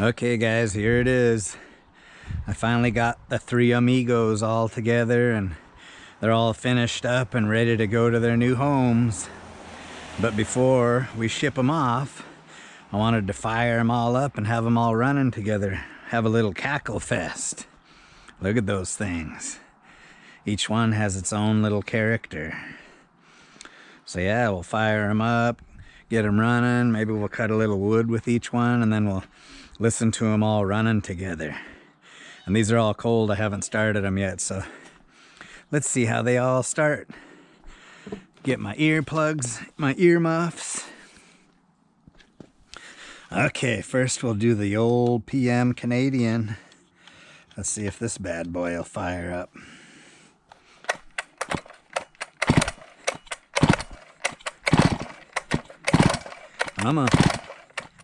Okay guys, here it is. I finally got the 3 Amigos all together and they're all finished up and ready to go to their new homes. But before we ship them off, I wanted to fire them all up and have them all running together. Have a little Cacklefest. Look at those things. Each one has its own little character. So yeah, we'll fire them up, get them running. Maybe we'll cut a little wood with each one and then we'll listen to them all running together. And these are all cold. I haven't started them yet, so let's see how they all start. Get my earplugs, my earmuffs. Okay, first we'll do the old PM Canadien. Let's see if this bad boy will fire up.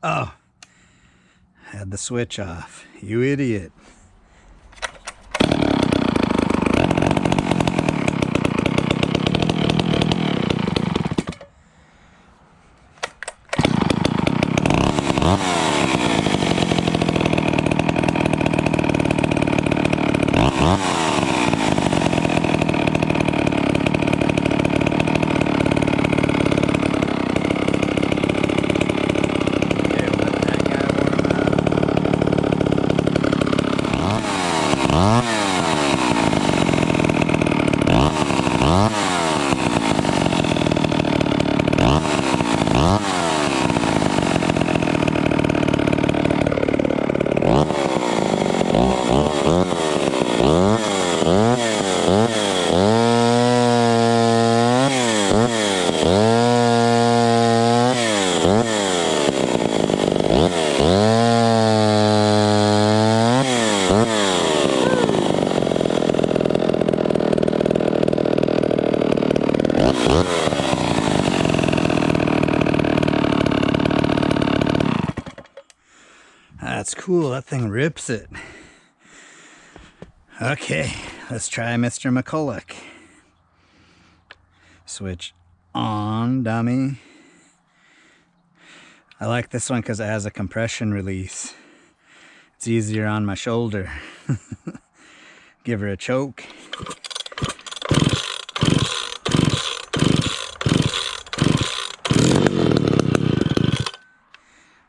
Oh, had the switch off. You idiot. That's cool, that thing rips it. Okay, let's try Mr. Mcculloch. Switch on, dummy. I like this one because it has a compression release. It's easier on my shoulder. Give her a choke.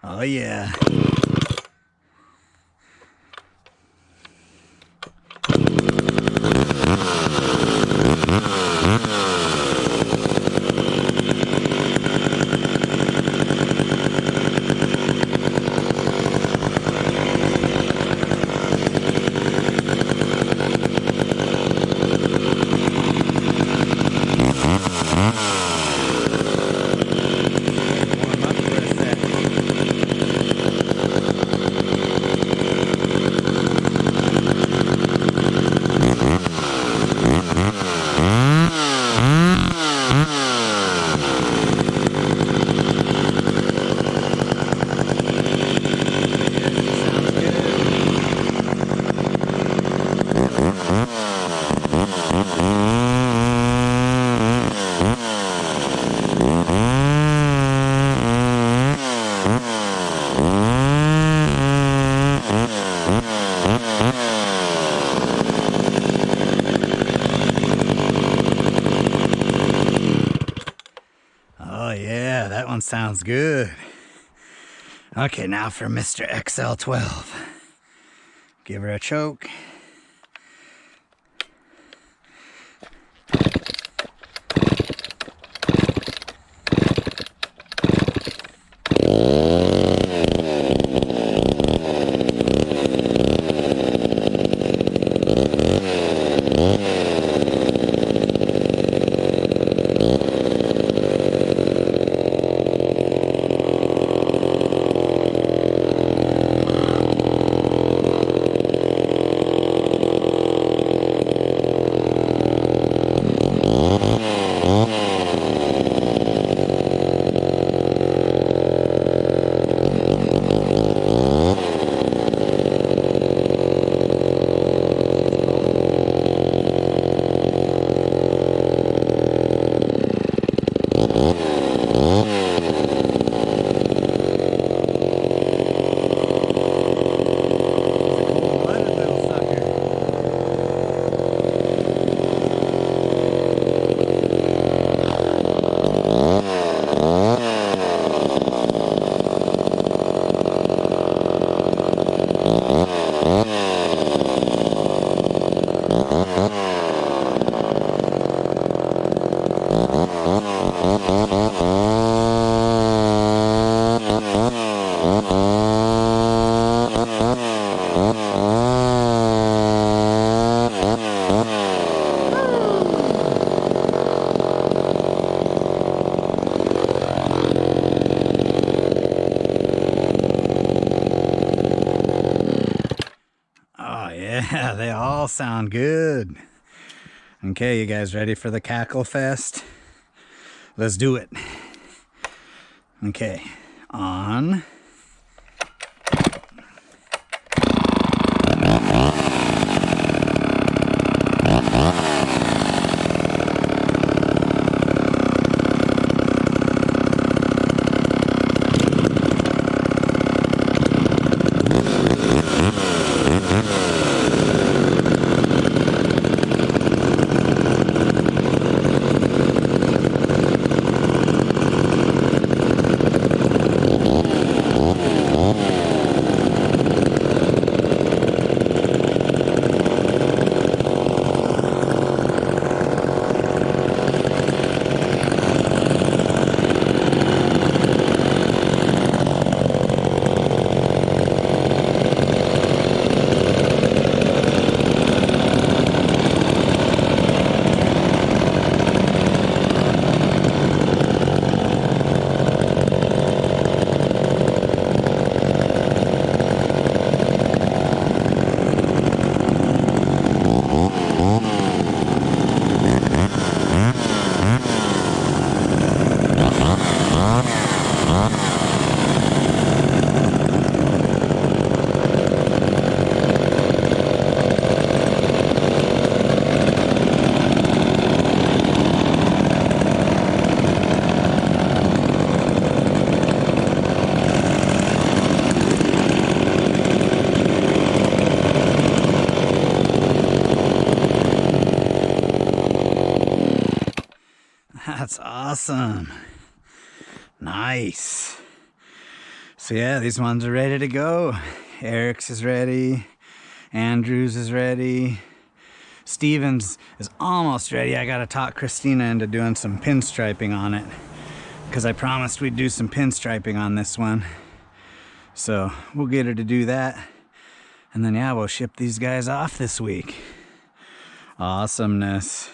Oh yeah. Oh yeah, that one sounds good. Okay, now for Mr. XL12. Give her a choke. Yeah, they all sound good. Okay, you guys ready for the Cacklefest? Let's do it. Okay, on. That's awesome. Nice. So yeah, these ones are ready to go. Eric's is ready. Andrew's is ready. Steven's is almost ready. I gotta talk Christina into doing some pinstriping on it, because I promised we'd do some pinstriping on this one. So we'll get her to do that. And then yeah, we'll ship these guys off this week. Awesomeness.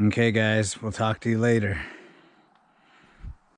Okay guys, we'll talk to you later.